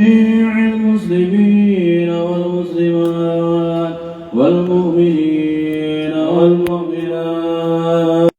جميع المسلمين والمسلمات والمؤمنين والمؤمنات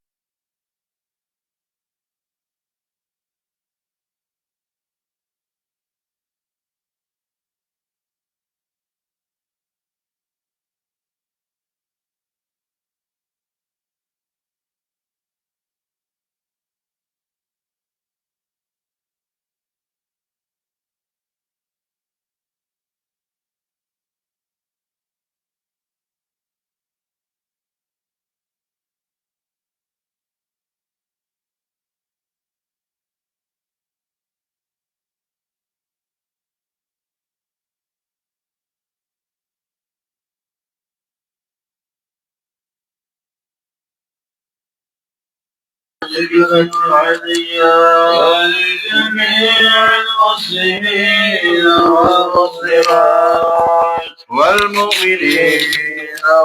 ولجميع المسلمين والمسلمات والمؤمنين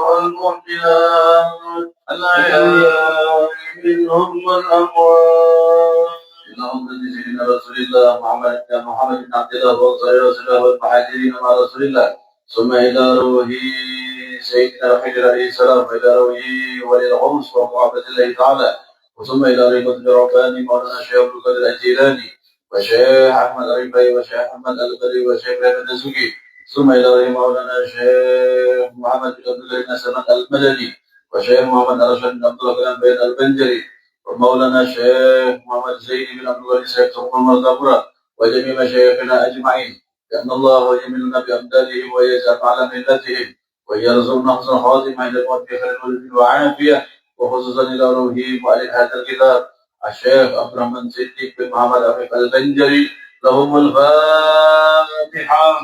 والمؤمنات الأحياء منهم والأموات. اللهم صل على رسول الله محمد بن عبد الله وصحبه وسلم والمهاجرين مع رسول الله ثم إلى روح سيدنا الخضر عليه السلام وإلى روح ولي الغوث ومعبد الله تعالى وثم إلى رحمة الرباني مولانا الشيخ عبد القادر الجيلاني وشيخ أحمد الرفاعي وشيخ أحمد البدري وشيخ أحمد الدسوقي ثم إلى رحمة مولانا الشيخ محمد بن عبد الله بن سلمان المدني وشيخ محمد أرشد بن عبد الله بن البنجري ومولانا الشيخ محمد زيد بن عبد الله الشيخ سلطان مرزاقرة وجميع مشايخنا أجمعين لأن الله يمننا بأمدادهم ويجعل على ملتهم ويرزقنا حسن خاتمة عند الموت بخير وعافية وخصوصا إلى روحه مؤلف هذا الكتاب الشيخ عبد الرحمن صديق بن محمد عفيف البنجري لهم الفاتحة.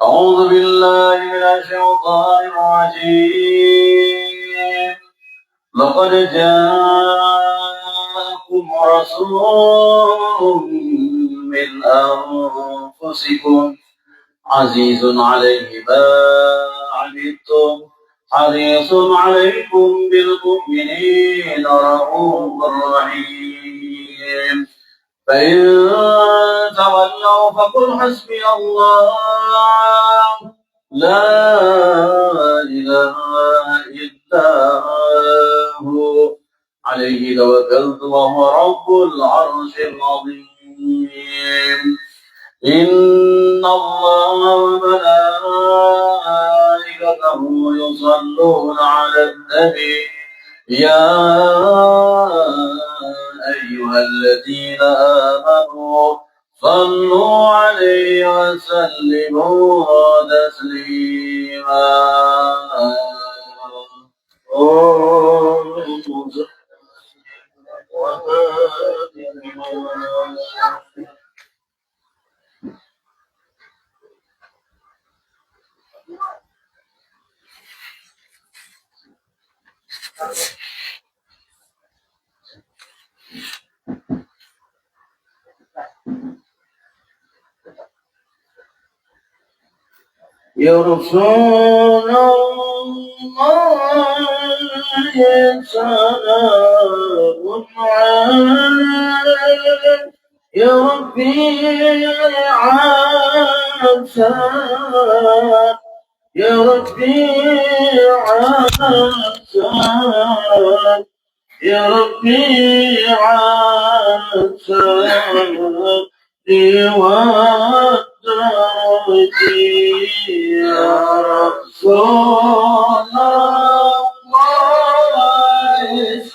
أعوذ بالله من الشيطان الرجيم. لقد جاءكم رسول من أنفسكم عزيز عليه ما عنتم حريص عليكم بالمؤمنين رؤوف رحيم. فإن تولوا فقل حسبي الله لا إله إلا هو عليه توكلت وهو رب العرش العظيم. إن الله وملائكته يصلون على النبي يا أيها الذين آمنوا صلوا عليه وسلموا تسليما. يا رسول الله سلام عليك يا ربي عسى يا ربي عسى يا ربي عسى ودرتي يا رسول الله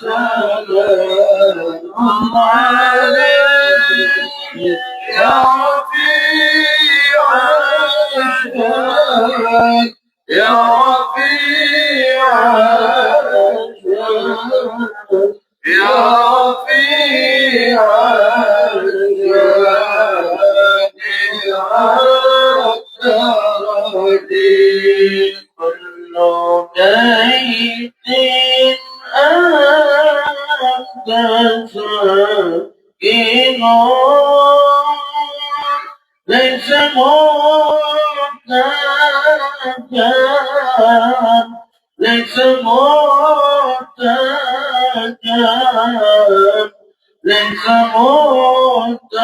سلام عليك يا رفيع الجاه يا رفيع الجاه يا رفيع الجاه كل بيت أنت ساكن ليس مبتدأ ليس محتاجا ليس محتاجا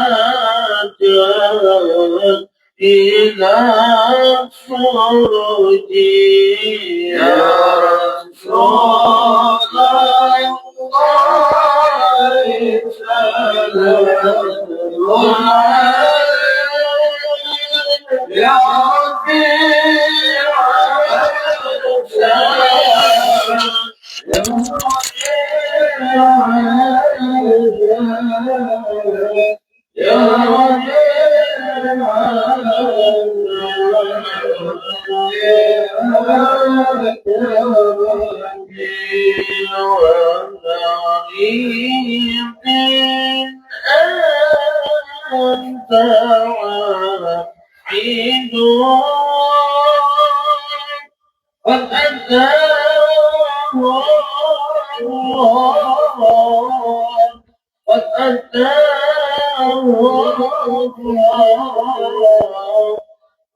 إلى فرجي يا رسول الله سلام عليك يا ربي قد أتاه قد أتاه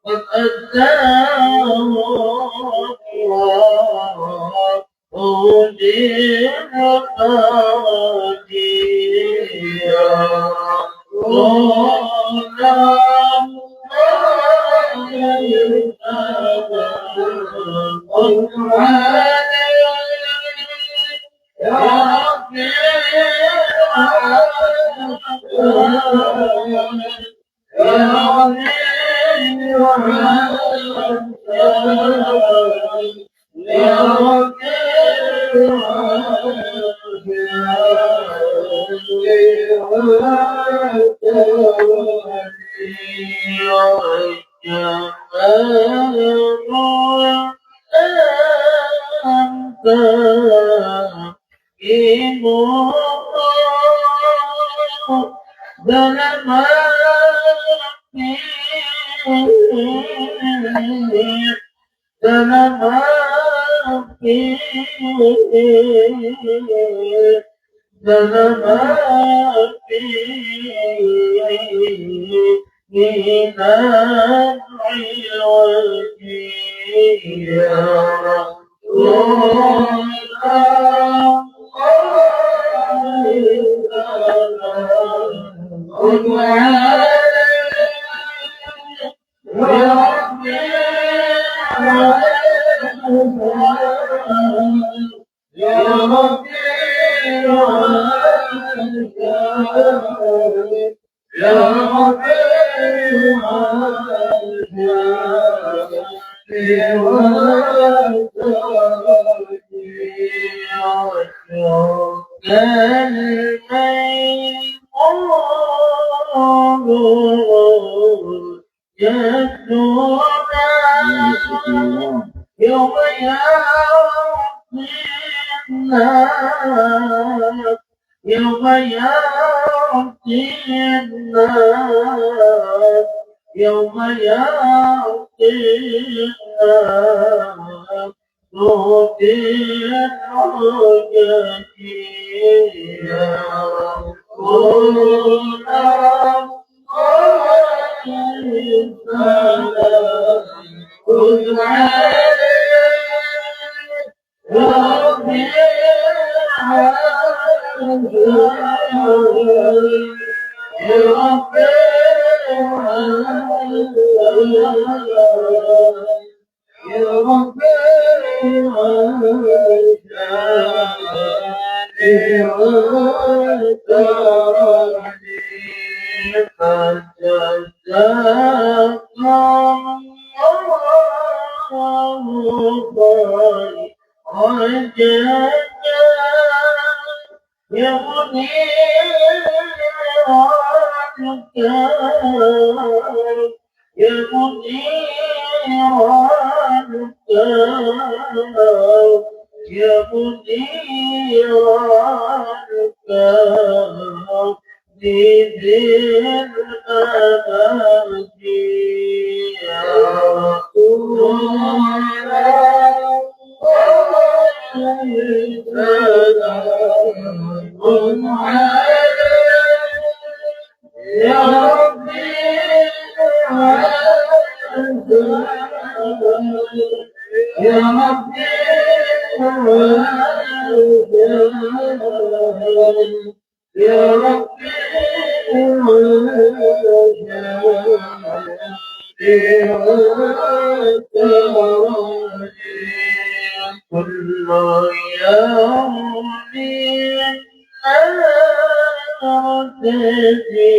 قد أتاه أجيب يوم يعطي الناس يوم يعطي الناس يوم يعطي الناس نودي حجتي يا رسول الله خذ عليك ربي يا ربي يا ربي يا ربي يا ربي يا ربي كل يوم أرتدي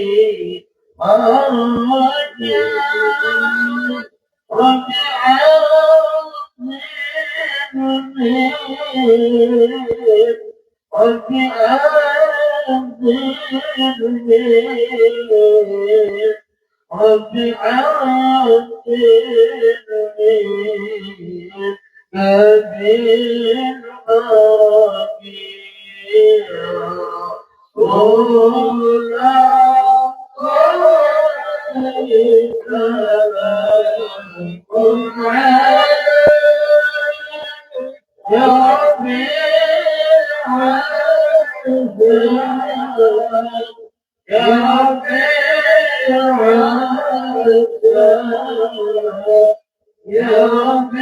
الرجاء رب عذبني كبير يا ربي يا ربي يا ربي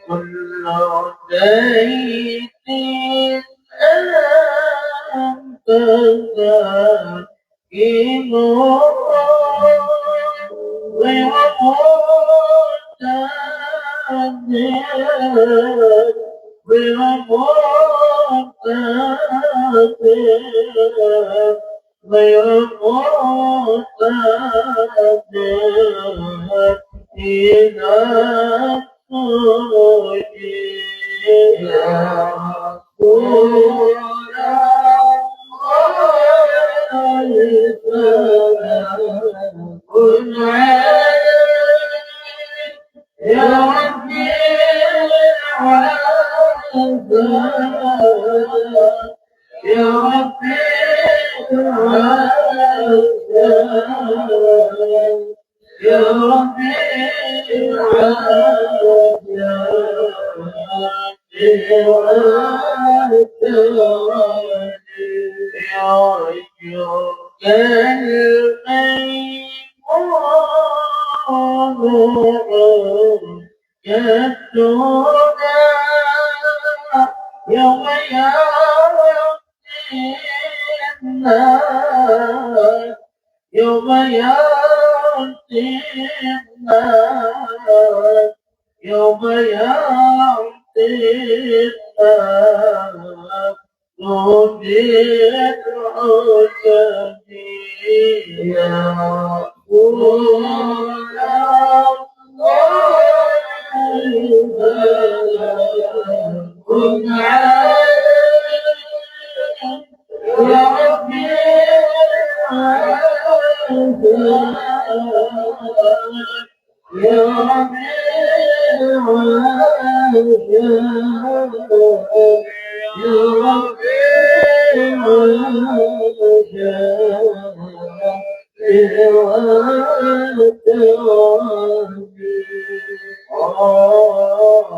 كل بيت أنت ساكن غير معتاد إلى الخروج يا رسول الله كن يا ربي يا ربي يا ربي يوم يوم يأتي الناس يوم يأتي الناس نوديك عجبي يا رسول الله كن يا ربي يا ربي يا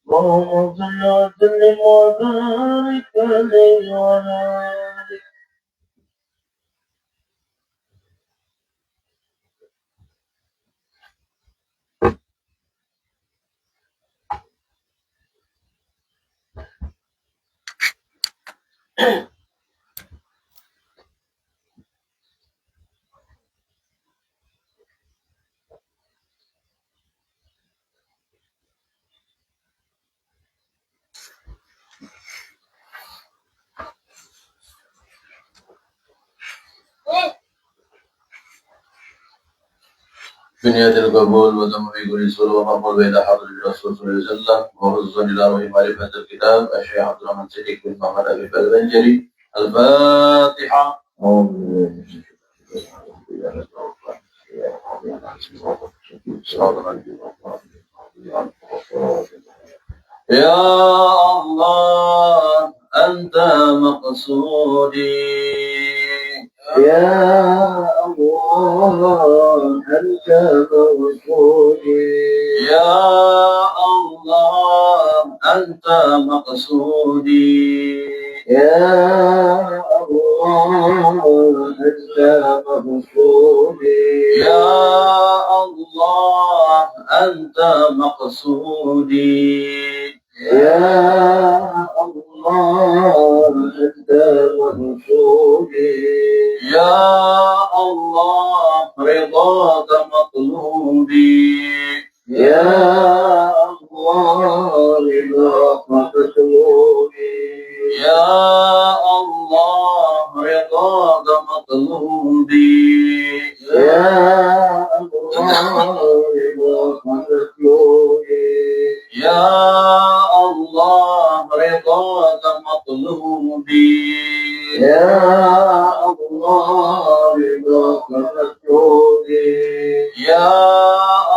اللهم صل وسلم وبارك عليه وعلى آله. بنية القبول وتمحيق الرسول ومقبول بين حضر الرسول صلى الله عليه وسلم وحفظا إلى روح معرفة الكتاب الشيخ عبد الرحمن صديق بن محمد أبي البنجلي. الفاتحة. يا الله أنت مقصودي، يا الله أنت مقصودي، يا الله أنت مقصودي، يا الله أنت مقصودي، يا الله أنت مقصودي، يا الله أنت مقصودي، يا الله رضاك مطلوبي، يا الله رضاك مطلوبي، يا الله رضاك مطلوبي، يا الله رضاك مطلوبي، يا الله رضاك مطلوبي، يا الله رضاك مطلوبي، يا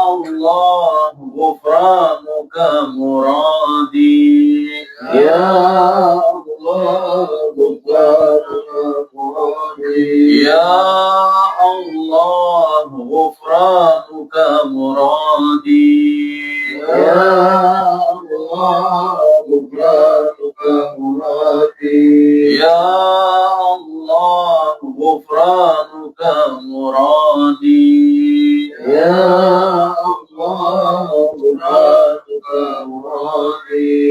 الله غفرانك مرادي، يا الله غفرانك مرادي، يا الله غفرانك مرادي، يا الله غفرانك مرادي، يا الله غفرانك مرادي، يا الله غفرانك مرادي،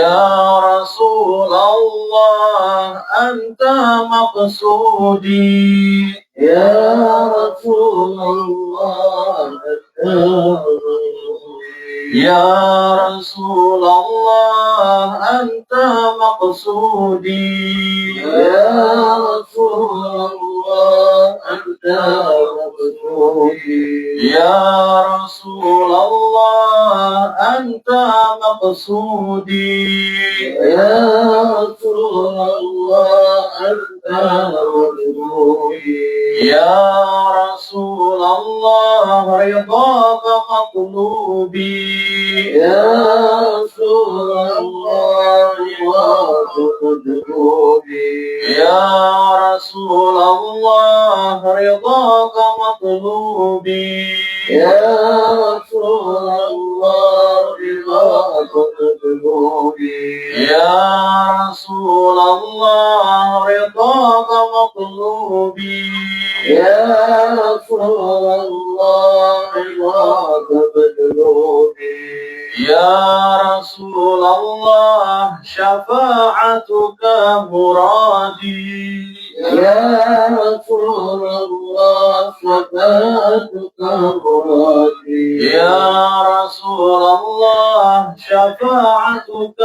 يا رسول الله أنت مقصودي، يا رسول الله أنت مقصودي، يا رسول الله أنت مقصودي، يا رسول الله أنت مقصودي، يا رسول الله أنت مقصودي، يا رسول الله أنت مقصودي، يا رسول الله رضاك مطلوبي، يا رسول الله رضاك مطلوبي، يا رسول الله رضاك مطلوبي، يا رسول الله رضاك مطلوبي، يا رسول الله رضاك مطلوبي، يا رسول الله رضاك فادعوني يا رسول الله شفاعتك مرادي يا رسول الله شفاعتك مرادي يا رسول الله شفاعتك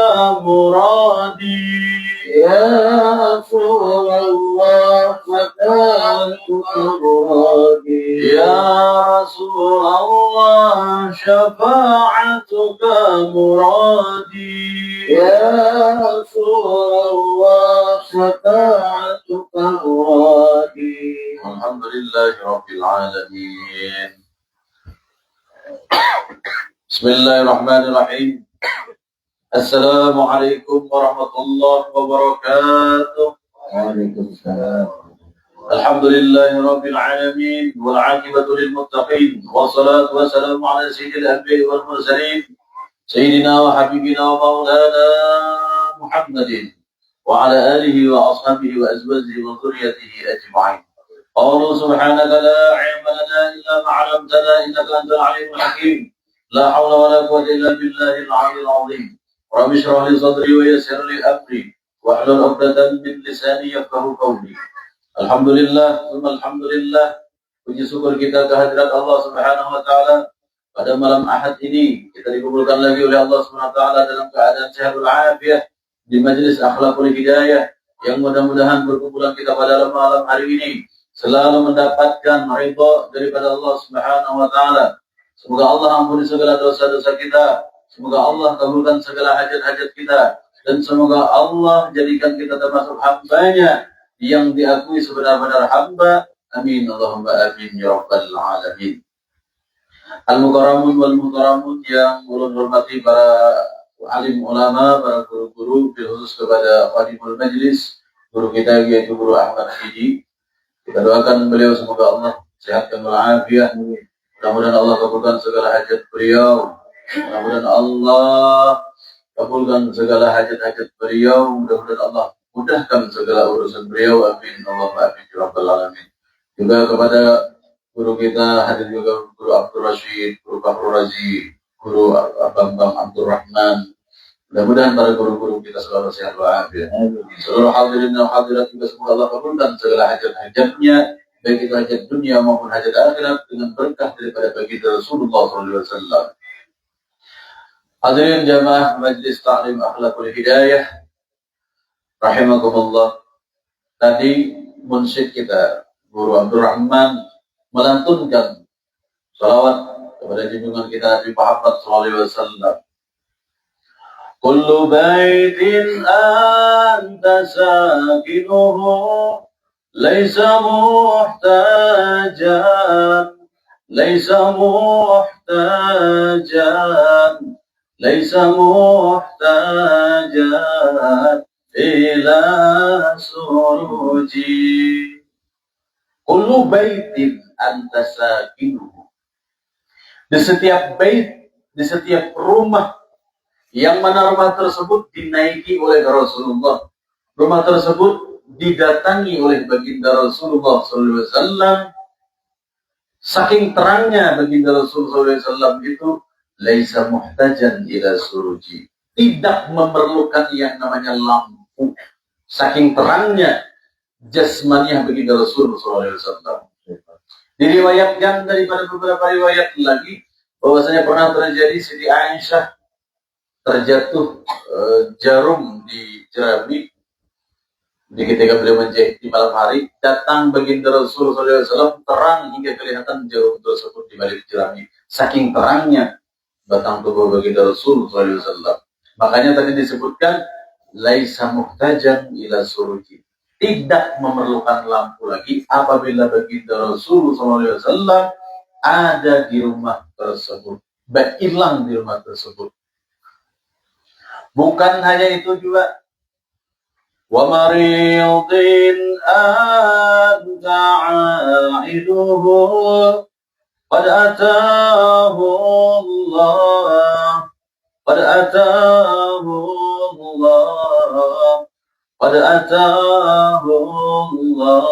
مرادي يا رسول الله شفاعتك مرادي يا رسول الله شفاعتك مرادي يا رسول الله شفاعتك مرادي الحمد لله رب العالمين بسم الله الرحمن الرحيم السلام عليكم ورحمة الله وبركاته وعليكم السلام الحمد لله رب العالمين والعاقبة للمتقين والصلاة والسلام على سيد الأنبياء والمرسلين سيدنا وحبيبنا ومولانا محمد وعلى آله وأصحابه وأزواجه وذريته أجمعين قالوا سبحانك لا علم لنا إلا ما علمتنا إنك أنت العليم الحكيم لا حول ولا قوة إلا بالله العلي العظيم رب اشرح لي صدري ويسر لي أمري واحلل عقدة من لساني يفقهوا قولي. Alhamdulillah, alhamdulillah. Puji syukur kita kehadirat Allah Subhanahu wa taala pada malam Ahad ini. Kita dikumpulkan lagi oleh Allah Subhanahu wa taala dalam keadaan sehat walafiat di majelis Akhlaqul Hidayah yang mudah-mudahan perkumpulan kita pada malam hari ini selalu mendapatkan ridha daripada Allah Subhanahu wa taala. Semoga Allah ampuni segala dosa-dosa kita. Semoga Allah kabulkan segala hajat-hajat kita dan semoga Allah jadikan kita termasuk hamba-Nya yang diakui sebenar-benar hamba. Amin Allahumma amin ya rabbal alamin. Al-mukarramun wal muhtaramun yang ulun hormati para alim ulama, para guru-guru, khusus kepada khadimul majlis, guru kita yaitu Guru Ahmad Hidi. Kita doakan beliau semoga Allah sehatkan walafiat. Mudah-mudahan Allah kabulkan segala hajat beliau. Mudah-mudahan Allah kabulkan segala hajat-hajat beliau. Mudah-mudahan Allah mudahkan segala urusan beliau. Amin Allahumma amin ya rabbal alamin. Juga kepada guru kita hadir juga Guru Abdul Rashid, Guru Fahrul Razi, Guru Bambang Abdul Rahman. Mudah-mudahan para guru-guru kita selalu sehat walafiat. Seluruh hadirin dan hadirat juga semoga Allah kabulkan segala hajat-hajatnya, baik itu hajat dunia maupun hajat akhirat dengan berkah daripada baginda Rasulullah SAW. Hadirin jamaah Majlis Ta'lim Akhlaqul Hidayah rahimakumullah. Tadi munsyid kita Guru Abdul Rahman melantunkan salawat kepada junjungan kita Nabi Muhammad SAW. Kullu baitin anta sakinuhu laysa muhtajan laysa muhtajan laysa muhtajan ila suruji. Kullu baitin anta sakinuhu. Di setiap bait, di setiap rumah yang mana rumah tersebut dinaiki oleh Rasulullah, rumah tersebut didatangi oleh baginda Rasulullah SAW, saking terangnya baginda Rasulullah SAW itu laisa muhtajan ila suruji, tidak memerlukan yang namanya lampu, saking terangnya jasmaniah baginda Rasulullah SAW. Diriwayatkan daripada beberapa riwayat lagi bahwasanya pernah terjadi Siti Aisyah terjatuh jarum di jerami di ketika beliau menjahit di malam hari. Datang baginda Rasulullah SAW, terang hingga kelihatan jarum tersebut di balik jerami, saking terangnya batang tubuh baginda Rasulullah SAW. Makanya tadi disebutkan laisa muhtajan ila suruji, tidak memerlukan lampu lagi apabila baginda Rasulullah SAW ada di rumah tersebut, hilang di rumah tersebut. Bukan hanya itu juga, wa maridin anta aiduhu qad atahu Allah qad atahu Allah qad atahu Allah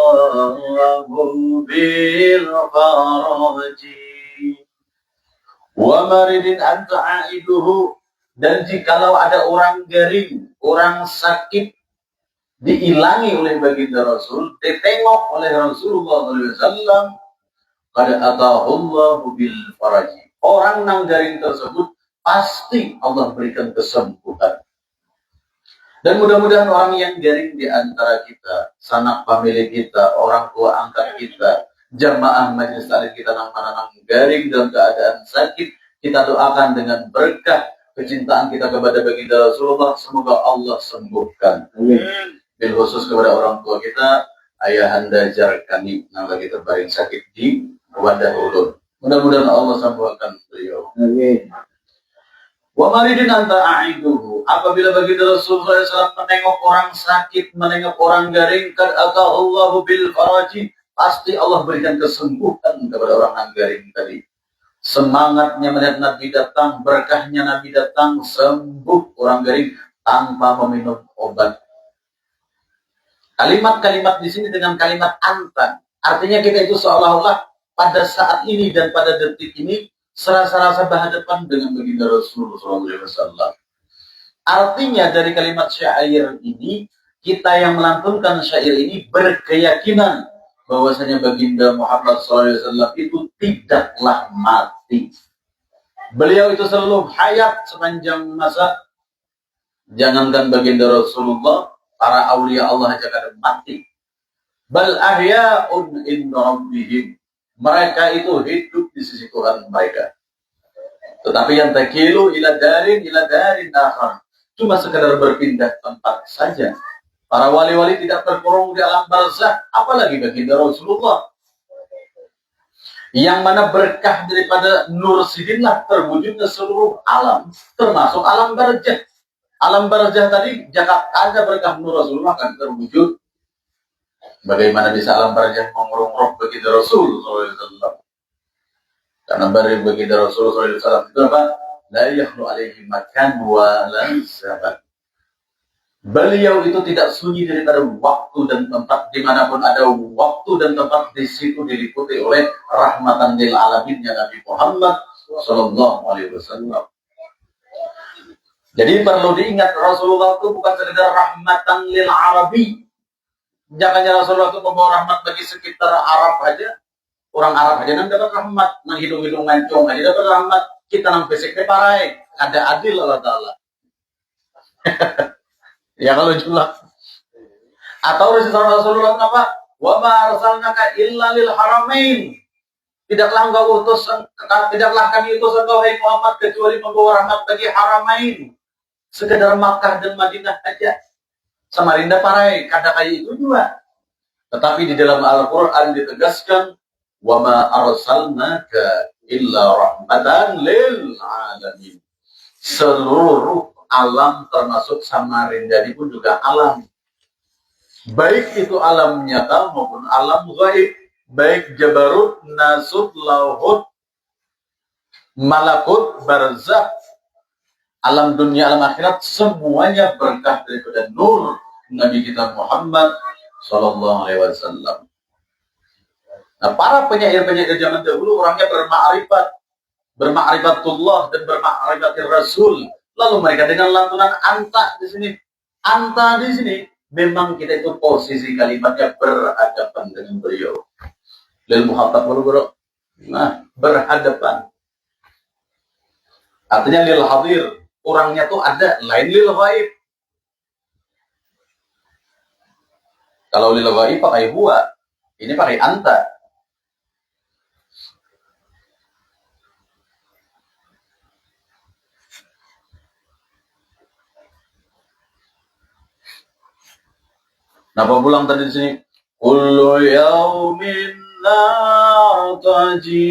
bil faraji. Wa maridin anta aiduhu, dan jikalau ada orang garing, orang sakit diilangi oleh baginda Rasul, ditengok oleh Rasulullah SAW, qad atahullahu bil faraji. Orang nang garing tersebut pasti Allah berikan kesembuhan. Dan mudah-mudahan orang yang garing di antara kita, sanak famili kita, orang tua angkat kita, jamaah majelis taklim kita nang mana nang garing dalam keadaan sakit, kita doakan dengan berkah kecintaan kita kepada baginda Rasulullah, semoga Allah sembuhkan. Amin. Bil khusus kepada orang tua kita, ayahanda jar kami nang lagi terbaring sakit di wadah ulun. Mudah-mudahan Allah sembuhkan beliau. Amin. Wa maridin anta a'iduhu, apabila baginda Rasulullah SAW menengok orang sakit, menengok orang garing, kad atahullahu bil faraji, pasti Allah berikan kesembuhan kepada orang yang garing tadi. Semangatnya melihat Nabi datang, berkahnya Nabi datang, sembuh orang garing tanpa meminum obat. Kalimat-kalimat di sini dengan kalimat anta, artinya kita itu seolah-olah pada saat ini dan pada detik ini serasa-rasa berhadapan dengan baginda Rasulullah SAW. Artinya dari kalimat syair ini, kita yang melantunkan syair ini berkeyakinan bahwasanya baginda Muhammad SAW itu tidaklah mati. Beliau itu selalu hayat sepanjang masa. Jangankan baginda Rasulullah, para aulia Allah aja kadang mati. Bal ahya'un inda rabbihim. Mereka itu hidup di sisi Tuhan mereka. Tetapi yang takilu ila darin akhar, cuma sekadar berpindah tempat saja. Para wali-wali tidak terkurung di alam barzakh, apalagi baginda Rasulullah. Yang mana berkah daripada nur sidinlah terwujudnya seluruh alam, termasuk alam barzakh. Alam barzakh tadi, jika ada berkah nur Rasulullah akan terwujud. Bagaimana bisa alam barzakh mengurung roh baginda Rasulullah SAW? Karena baginda Rasulullah SAW itu apa? La yakhlu alaihi makan wa la zaman. Beliau itu tidak sunyi daripada waktu dan tempat. Dimanapun ada waktu dan tempat, di situ diliputi oleh rahmatan lil alaminnya Nabi Muhammad Sallallahu Alaihi Wasallam. Jadi perlu diingat, Rasulullah itu bukan sekedar rahmatan lil arabi. Jangan Rasulullah itu membawa rahmat bagi sekitar Arab aja. Orang Arab aja nang dapat rahmat, nang hidung-hidung mancung aja dapat rahmat. Kita nang fisiknya parai, ada adil Allah Ta'ala. Ya kalau julak. Atau Rasulullah apa? Wa ma arsalnaka illa lil haramain. Tidaklah kami utus engkau hai Muhammad kecuali membawa rahmat bagi haramain. Sekedar Makkah dan Madinah aja. Samarinda parai, kada kayak itu juga. Tetapi di dalam Al-Quran ditegaskan, wa ma arsalnaka illa rahmatan lil alamin. Seluruh alam termasuk Samarinda ini pun juga alam. Baik itu alam nyata maupun alam gaib. Baik Jabarut, Nasut, Lauhut, Malakut, Barzakh, alam dunia, alam akhirat, semuanya berkah daripada nur Nabi kita Muhammad Sallallahu Alaihi Wasallam. Nah, para penyair-penyair zaman dahulu orangnya berma'rifatullah dan berma'rifatir Rasul. Lalu mereka dengan lantunan anta di sini. Anta di sini memang kita itu posisi kalimatnya berhadapan dengan beliau. Lil muhabbab bro. Nah, berhadapan. Artinya lil hadir, orangnya tuh ada, lain lil ghaib. Kalau lil ghaib pakai huwa, ini pakai anta. Napa pulang tadi di sini? Kullu yaumin nartaji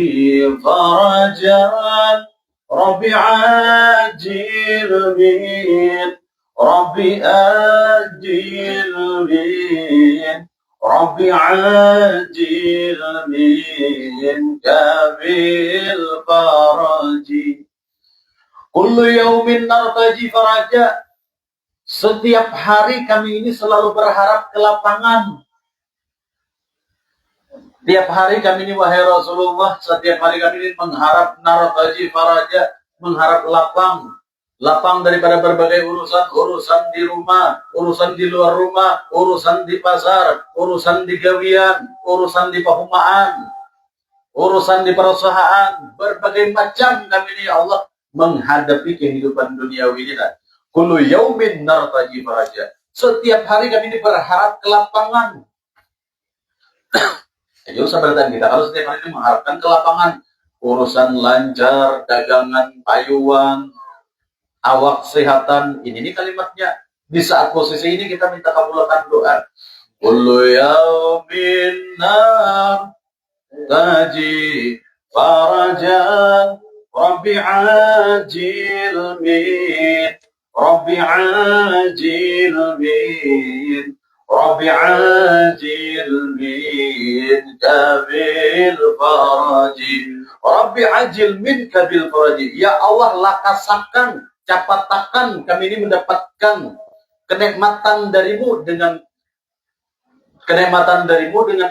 farajan Rabbi ajil min Rabbi ajil min Rabbi ajil min kabil faraji. Kullu yaumin nartaji farajan. Setiap hari kami ini selalu berharap kelapangan. Tiap hari kami ini wahai Rasulullah, setiap hari kami ini mengharap nartaji faraja, mengharap lapang daripada berbagai urusan di rumah, urusan di luar rumah, urusan di pasar, urusan di gawian, urusan di perumahan, urusan di perusahaan, berbagai macam kami ini ya Allah menghadapi kehidupan duniawi ini. Kullu yaumin nartaji faraja. Setiap hari kami ini berharap kelapangan. Jadi seperti kita harus setiap hari ini mengharapkan kelapangan, urusan lancar, dagangan, payuan, awak kesehatan. Ini kalimatnya. Di saat posisi ini kita minta kabulkan doa. Kullu yaumin nartaji farajan Rabbi ajil min Rabbi ajil min Rabbi ajil minka bil faraji Rabbi ajil minka bil faraji. Ya Allah, lakasakan, capatakan kami ini mendapatkan kenikmatan darimu dengan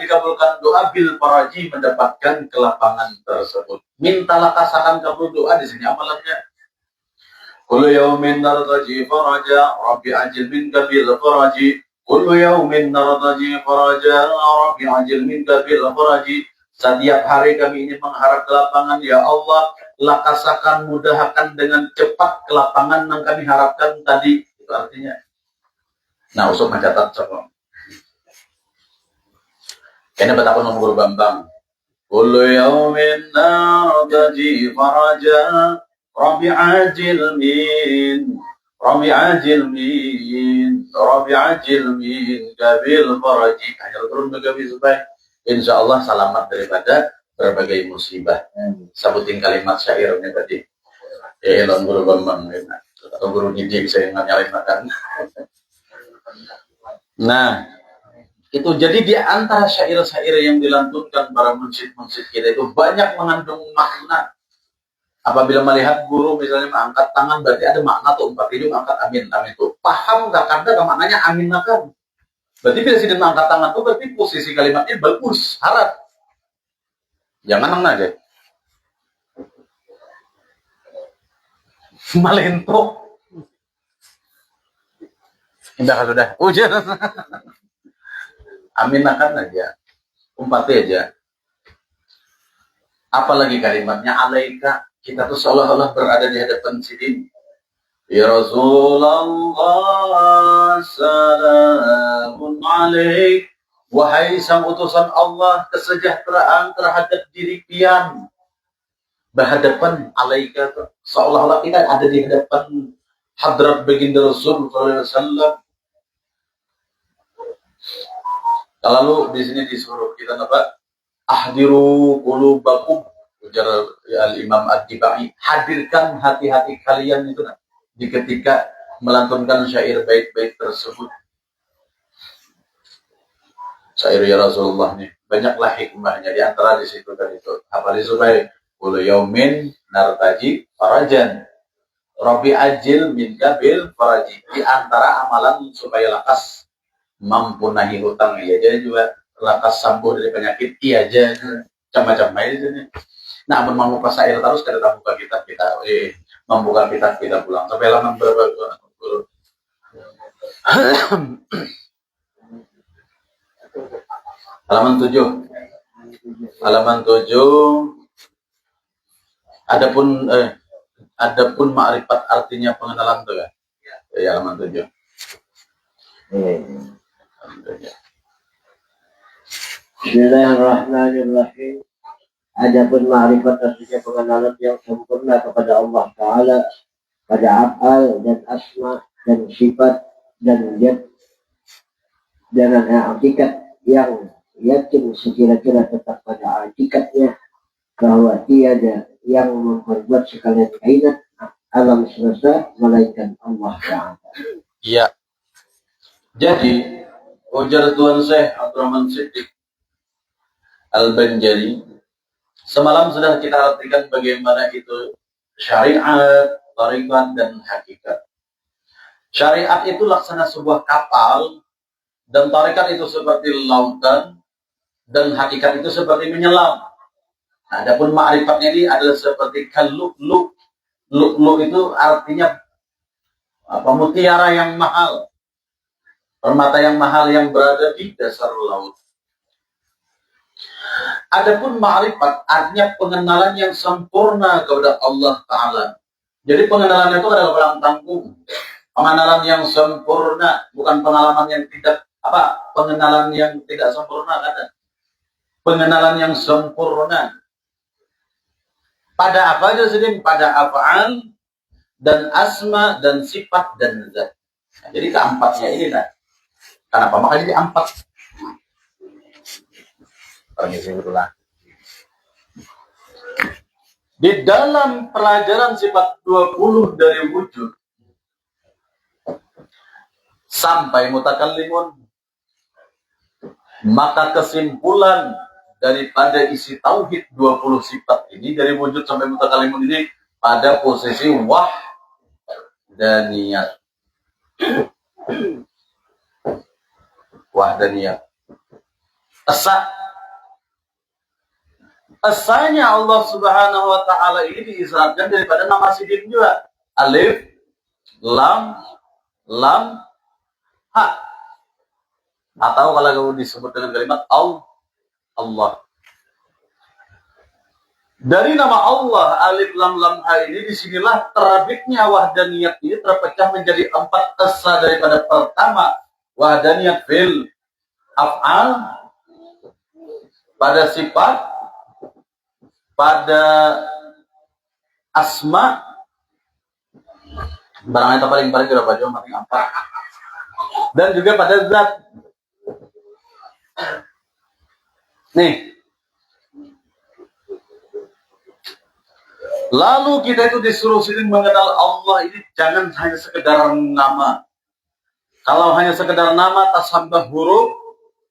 dikabulkan doa bil faraji, mendapatkan kelapangan tersebut. Minta lakasakan kabul doa di sini amalannya. Kullu yaumin nartaji faraja Rabbi ajil minka bil faraji. Kullu yaumin nartaji faraja Rabbi ajil minka bil faraji. Setiap hari kami ini mengharap kelapangan, ya Allah, lakasakan, mudahkan dengan cepat kelapangan yang kami harapkan tadi. Itu artinya. Nah, usah mencatat coba. Kayaknya betapa nomor Bambang. Kullu yaumin nartaji faraja Rabbi ajil min Rabbi ajil min kabil faraji. Hanya turun begawi supaya insyaallah selamat daripada berbagai musibah. Sabutin kalimat syairnya tadi. Elon guru Bambang atau guru didik saya nyalain makan. Nah, itu jadi di antara syair-syair yang dilantunkan para munsyid-munsyid kita itu banyak mengandung makna. Apabila melihat guru misalnya mengangkat tangan, berarti ada makna tuh, empat hidung angkat amin, amin tuh. Paham nggak? Karena maknanya amin akan. Berarti bila si mengangkat tangan tuh berarti posisi kalimatnya bagus, harap. Jangan nang aja. Malento. Sudah. Ujian. Amin akan aja. Umpati aja. Apalagi kalimatnya alaika. Kita tuh seolah-olah berada di hadapan sidin. Ya Rasulullah, salamun alaik. Wahai sang utusan Allah, kesejahteraan terhadap diri pian. Berhadapan alaika. Seolah-olah kita ada di hadapan hadrat baginda Rasul sallallahu alaihi wasallam. Lalu di sini disuruh kita apa? Ahdiru qulubakum. Ujar Al-Imam Ad-Dibai, hadirkan hati-hati kalian itu di ketika melantunkan syair bait-bait tersebut. Syair ya Rasulullah nih, banyaklah hikmahnya, di antara di situ kan itu. Apa supaya kullu yaumin nartaji farajan Rabbi ajil minka bil faraji. Di antara amalan supaya lakas mampu nahi hutang iya aja juga, lakas sembuh dari penyakit iya aja, macam-macam aja di sini. Nah, membuka syair terus kita buka kitab kita, membuka kitab kita pulang sampai halaman berapa? Halaman 7. Halaman 7. Adapun ma'rifat artinya pengenalan tuh ya. Ya, halaman 7. Bismillahirrahmanirrahim. Adapun ma'rifat artinya pengenalan yang sempurna kepada Allah Ta'ala pada af'al dan asma dan sifat dan zat dan hakikat yang yakin sekira-kira tetap pada hakikatnya bahwa tiada yang memperbuat sekalian kainat alam semesta melainkan Allah Ta'ala. Iya. Jadi ujar Tuan Syekh Abdurrahman Siddiq Al-Banjari, semalam sudah kita artikan bagaimana itu syariat, tarikat, dan hakikat. Syariat itu laksana sebuah kapal, dan tarikat itu seperti lautan, dan hakikat itu seperti menyelam. Nah, adapun ma'rifatnya ini adalah seperti kallu'lu'. Lu'lu' itu artinya mutiara yang mahal, permata yang mahal yang berada di dasar laut. Adapun ma'rifat artinya pengenalan yang sempurna kepada Allah Ta'ala. Jadi pengenalan itu adalah orang tanggung. Pengenalan yang sempurna, bukan pengalaman yang tidak pengenalan yang tidak sempurna kan? Pengenalan yang sempurna. Pada apa aja sedang? Pada af'al dan asma dan sifat dan zat. Nah, jadi keempatnya ini nah. Kenapa? Makanya jadi empat. Di dalam pelajaran sifat 20 dari wujud sampai mutakallimun, maka kesimpulan daripada isi tauhid 20 sifat ini dari wujud sampai mutakallimun ini pada posisi wahdaniyat. Wahdaniyat. Esanya Allah Subhanahu wa Ta'ala ini diisyaratkan daripada nama sidin juga. Alif, lam, ha. Atau kalau disebut dengan kalimat Allah. Dari nama Allah, alif, lam, ha ini, disinilah terbitnya wahdaniyat ini terpecah menjadi 4 esa daripada pertama. Wahdaniyat fil af'al, pada sifat, pada asma, barangnya paling berapa jauh mati 4, dan juga pada zat. Nih, lalu kita itu disuruh sini mengenal Allah ini jangan hanya sekedar nama. Kalau hanya sekedar nama tasambah huruf,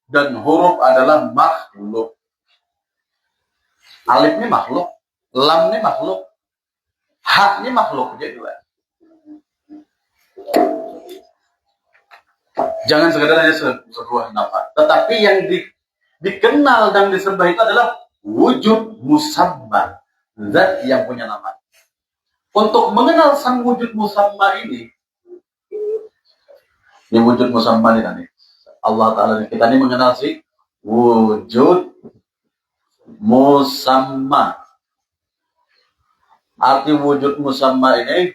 dan huruf adalah makhluk. Alif ini makhluk, lam ini makhluk, ha ini makhluk. Jadi jangan sekedar hanya sebuah nama. Tetapi yang dikenal dan disembah itu adalah wujud musamma, zat yang punya nama. Untuk mengenal sang wujud musamma ini wujud musamma ini nanti Allah Ta'ala, kita ini mengenal si wujud musamma. Arti wujud musamma ini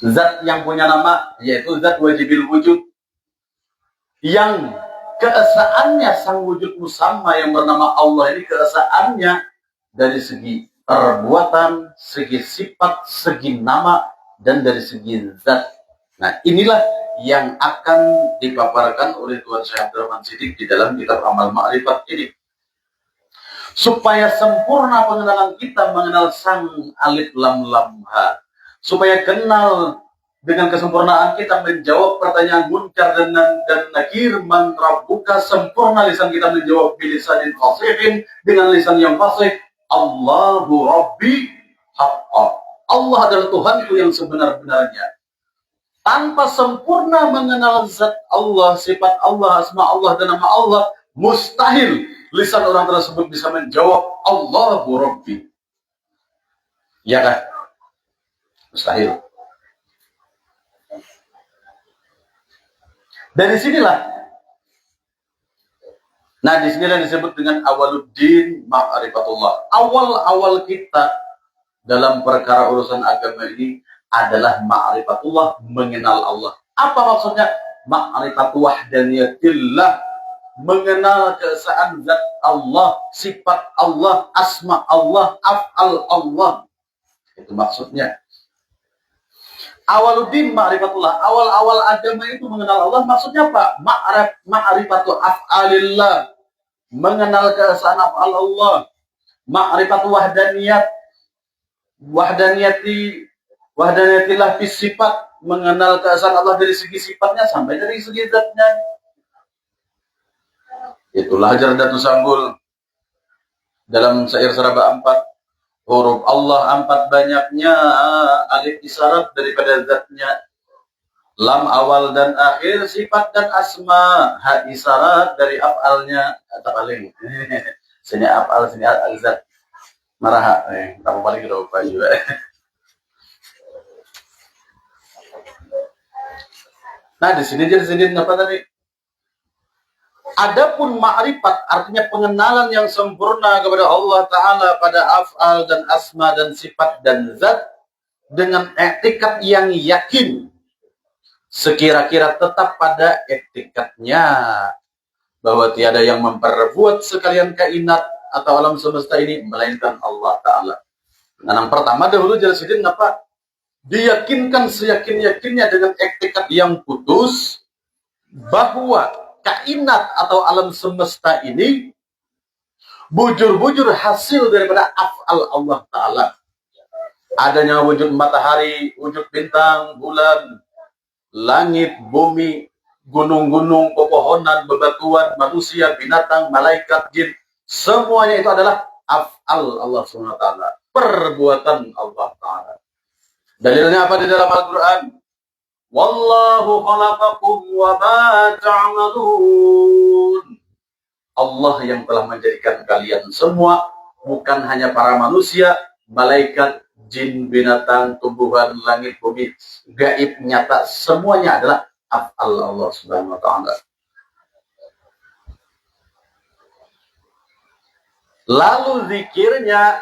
zat yang punya nama, yaitu zat wajibil wujud, yang keesaannya sang wujud musamma yang bernama Allah ini keesaannya dari segi perbuatan, segi sifat, segi nama, dan dari segi zat. Nah, inilah yang akan dipaparkan oleh Tuan Syekh Abdurrahman Siddiq di dalam kitab Amal Ma'rifat ini. Supaya sempurna pengenalan kita mengenal sang alif lam ha. Supaya kenal dengan kesempurnaan kita menjawab pertanyaan munkar dan nakir, man rabbuka, sempurna lisan kita menjawab bilisanin fasihin, dengan lisan yang fasih. Allahu Rabbi haqqa. Allah adalah Tuhanku yang sebenar-benarnya. Tanpa sempurna mengenal zat Allah, sifat Allah, asma Allah, dan nama Allah, mustahil lisan orang tersebut bisa menjawab Allahu Rabbi. Ya kan? Mustahil. Dari sinilah, disinilah disebut dengan awaluddin ma'rifatullah. Awal-awal kita dalam perkara urusan agama ini adalah ma'rifatullah, mengenal Allah. Apa maksudnya? Ma'rifatu wahdaniyatillah, mengenal keesaan zat Allah, sifat Allah, asma Allah, af'al Allah. Itu maksudnya. Awaluddin ma'rifatullah, awal-awal agama itu mengenal Allah. Maksudnya apa? Ma'rifatu af'alillah, mengenal keesaan af'al Allah. Ma'rifatu wahdaniyatillah fi sifat, mengenal keesaan Allah dari segi sifatnya sampai dari segi zatnya. Itulah Jardatu Sanggul dalam syair Seraba 4. Huruf Allah 4 banyaknya, alif isyarat daripada zatnya. Lam awal dan akhir, sifat dan asma. Ha isyarat dari af'alnya. Atau paling. Sini af'al, sini al-zat. Marah. Apa paling lupa juga. Nah, di sini apa tadi? Adapun ma'rifat artinya pengenalan yang sempurna kepada Allah Ta'ala pada af'al dan asma dan sifat dan zat dengan etikat yang yakin. Sekira-kira tetap pada etikatnya bahwa tiada yang memperbuat sekalian kainat atau alam semesta ini melainkan Allah Ta'ala. Nah, yang pertama dahulu jelasin apa? Diyakinkan seyakin-yakinnya dengan etikat yang putus bahwa kainat atau alam semesta ini bujur-bujur hasil daripada af'al Allah Ta'ala. Adanya wujud matahari, wujud bintang, bulan, langit, bumi, gunung-gunung, pepohonan, bebatuan, manusia, binatang, malaikat, jin, semuanya itu adalah af'al Allah SWT, perbuatan Allah Ta'ala. Dalilnya apa di dalam Al-Quran? Wallahu khalaqakum wa ma ta'malun. Allah yang telah menjadikan kalian semua, bukan hanya para manusia, malaikat, jin, binatang, tumbuhan, langit, bumi, gaib, nyata, semuanya adalah af'al Allah Subhanahu wa Ta'ala. Lalu zikirnya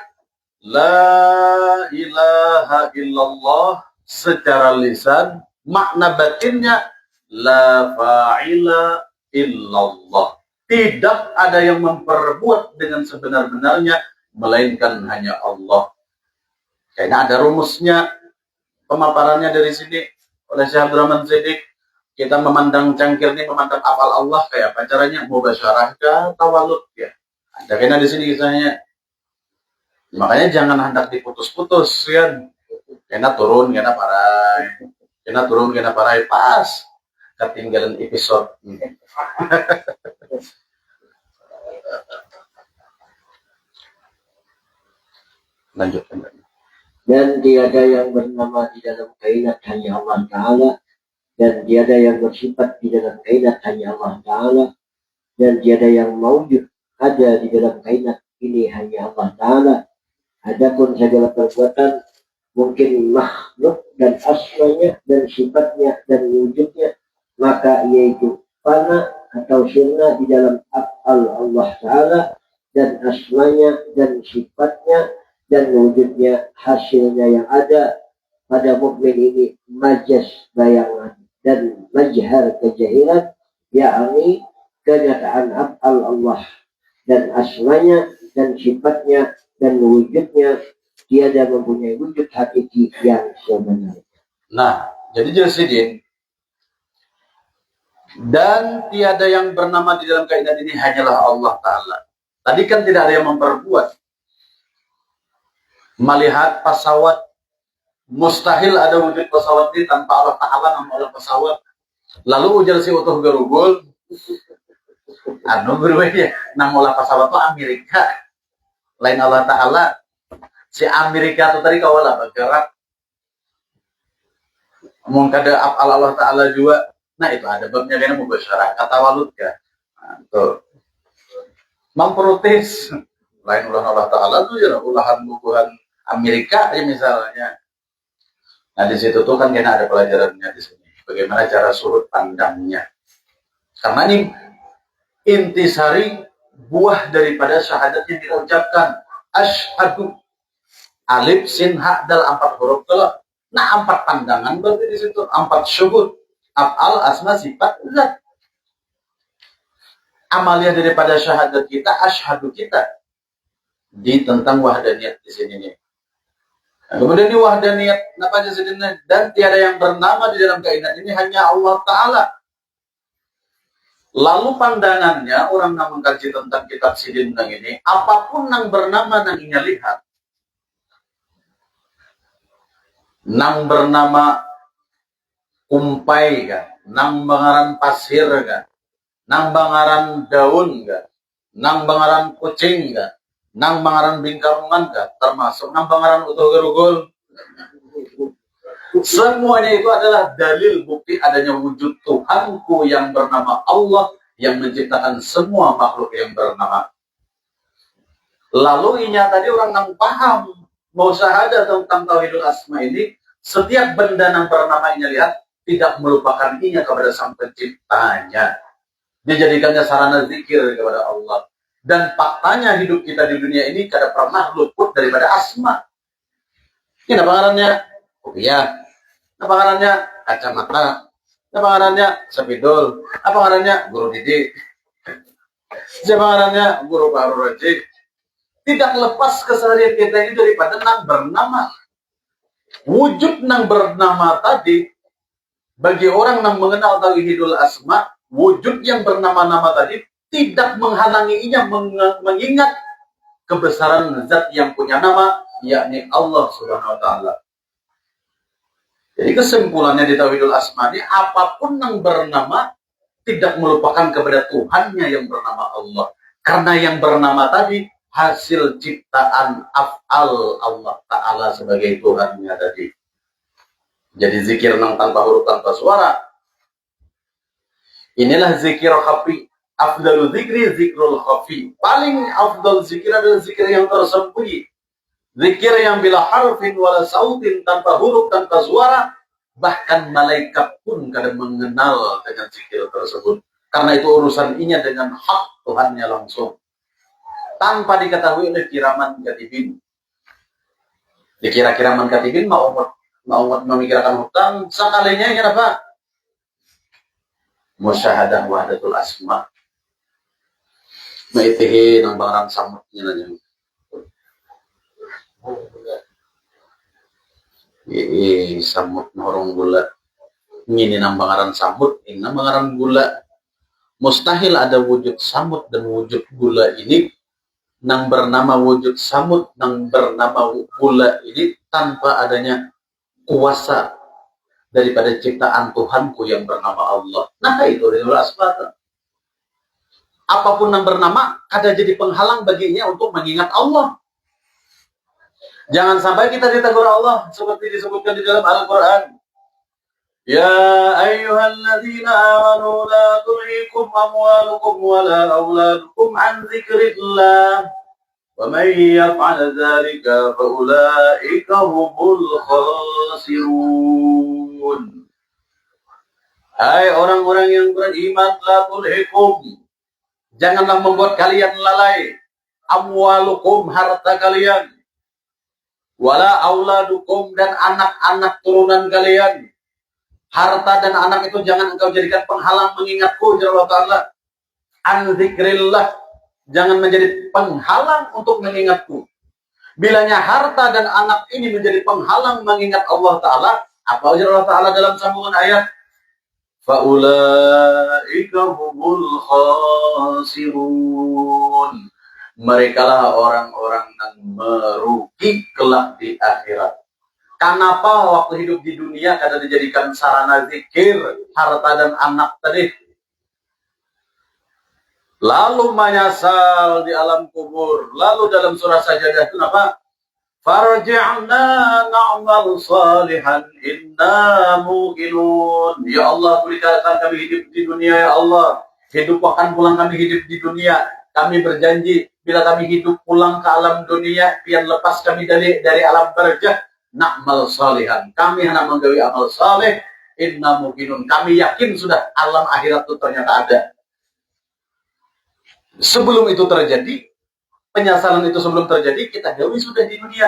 la ilaha illallah secara lisan, makna batinnya la fa'ila illallah. Tidak ada yang memperbuat dengan sebenar-benarnya melainkan hanya Allah. Kayaknya ada rumusnya, pemaparannya dari sini oleh Syekh Abdurrahman Siddiq. Kita memandang cangkir ini, memandang afal Allah kayak apa caranya? Mubasyarah kah, tawalud ya. Ada kayaknya di sini kisahnya. Makanya jangan hendak diputus-putus kan. Kena turun, kena parai. Kena turun, kena parai. Pas ketinggalan episode. Lanjutkan. Dan tiada yang bernama di dalam kainat hanya Allah Ta'ala, dan tiada yang bersifat di dalam kainat hanya Allah Ta'ala, dan tiada yang maujud ada di dalam kainat ini hanya Allah Ta'ala. Adapun segala perbuatan mungkin makhluk dan asmanya dan sifatnya dan wujudnya, maka yaitu fana atau sirna di dalam af'al Allah Ta'ala, dan asmanya dan sifatnya dan wujudnya hasilnya yang ada pada mukmin ini majas bayangan dan majhar kejahilan, yakni kenyataan af'al Allah dan asmanya dan sifatnya dan wujudnya tiada mempunyai wujud hakiki yang sebenarnya. Nah, jadi Jasidin, dan tiada yang bernama di dalam kainat ini hanyalah Allah Ta'ala. Tadi kan tidak ada yang memperbuat. Melihat pesawat, mustahil ada wujud pesawat ini tanpa Allah Ta'ala nama pesawat. Lalu ujar si utuh gerugul, berbeda. Nama pesawat itu Amerika. Lain Allah Ta'ala. Si Amerika itu tadi kawala bergerak. Mungkin ada af'al Allah Ta'ala juga. Nah itu ada babnya kayaknya mubasyarah. Kata walud ya. Nah, tuh. Memprotes. Lain ulah Allah Ta'ala itu ya ulahan-ulahan Amerika ya misalnya. Nah di situ tuh kan kena ada pelajarannya di sini. Bagaimana cara surut pandangnya. Karena ini intisari buah daripada syahadat yang kita ucapkan. Asyhadu alif sin ha dal 4 huruf telah. Nah 4 pandangan berarti di situ 4 syuhud. Af'al asma sifat zat. Amalia daripada syahadat kita, asyhadu kita di tentang wahdaniyat di sini nih. Nah, kemudian di wahdaniyat apa aja sedihnya, dan tiada yang bernama di dalam kainat ini hanya Allah Ta'ala. Lalu pandangannya orang yang mengkaji tentang kitab sidin ini, apapun yang bernama yang ingin lihat, nang bernama kumpai kan, nang bangaran pasir kan, nang bangaran daun kan, nang bangaran kucing kan, nang bangaran bingkarungan kan, termasuk nang bangaran utuh gerugul. Semuanya itu adalah dalil bukti adanya wujud Tuhanku yang bernama Allah yang menciptakan semua makhluk yang bernama. Lalu inya tadi orang yang paham mau syahadat tentang tauhidul asma ini, setiap benda yang bernama inya lihat tidak melupakan inya kepada sang penciptanya. Dijadikannya sarana zikir kepada Allah. Dan faktanya hidup kita di dunia ini tidak pernah luput daripada asma. Ini apa ngarannya? Kopiah. Apa ngarannya? Kacamata. Apa ngarannya? Sepidol. Apa ngarannya? Guru didik. Siapa ngarannya? Guru baru rajin. Tidak lepas keseharian kita ini daripada nang bernama. Wujud nang bernama tadi, bagi orang yang mengenal tauhidul asma, wujud yang bernama-nama tadi tidak menghalanginya mengingat kebesaran zat yang punya nama, yakni Allah Subhanahu wa taala. Jadi kesimpulannya di tauhidul asma ini, apapun yang bernama tidak melupakan kepada Tuhannya yang bernama Allah. Karena yang bernama tadi hasil ciptaan af'al Allah Ta'ala sebagai Tuhannya tadi. Jadi zikir nang tanpa huruf, tanpa suara. Inilah zikir khafi. Afdalu zikri zikrul khafi. Paling afdal zikir adalah zikir yang tersembunyi. Zikir yang bila harfin wala sautin, tanpa huruf, tanpa suara. Bahkan malaikat pun kadang mengenal dengan zikir tersebut. Karena itu urusan inya dengan hak Tuhannya langsung. Tanpa diketahui oleh kiraman katibin. Dikira kiraman katibin mau memikirkan hutang, sekalinya ini apa? Musyahadah wahdatul asma. Maitihi nang barang samutnya nanya. Samut norong gula. Ini nang bangaran samut, ini nang bangaran gula. Mustahil ada wujud samut dan wujud gula ini nang bernama wujud samut, nang bernama gula ini tanpa adanya kuasa daripada ciptaan Tuhanku yang bernama Allah. Nah itu adalah asbab. Apapun yang bernama ada jadi penghalang baginya untuk mengingat Allah. Jangan sampai kita ditegur Allah seperti disebutkan di dalam Al-Quran. Ya ayyuhalladzina amanu la tulhikum amwalukum wala auladukum an dzikrillah. وَمَنْ يَفْعَلَ ذَلِكَ فَأُولَئِكَ هُمُ الْخَاسِرُونَ. Hai orang-orang yang beriman, la tulhikum, janganlah membuat kalian lalai, amwalukum, harta kalian, wala auladukum, dan anak-anak turunan kalian. Harta dan anak itu jangan engkau jadikan penghalang mengingatku, ya Allah Ta'ala. An dzikrillah, jangan menjadi penghalang untuk mengingatku. Bilanya harta dan anak ini menjadi penghalang mengingat Allah Ta'ala, apa ujar Allah Ta'ala dalam sambungan ayat? Fa'ulaika humul khasirun. Merekalah orang-orang yang merugi kelak di akhirat. Kenapa waktu hidup di dunia kada dijadikan sarana zikir, harta dan anak tadi? Lalu menyesal di alam kubur. Lalu dalam surah Sajadah itu apa? Farji'na na'mal salihan inna muqinun. Ya Allah, berikan kami hidup di dunia, ya Allah. Hidup akan pulang kami hidup di dunia. Kami berjanji bila kami hidup pulang ke alam dunia, pian lepas kami dari alam barjah, na'mal salihan. Kami hendak menggawi amal saleh, inna muqinun. Kami yakin sudah alam akhirat itu ternyata ada. Sebelum itu terjadi, penyesalan itu sebelum terjadi, kita gawi sudah di dunia.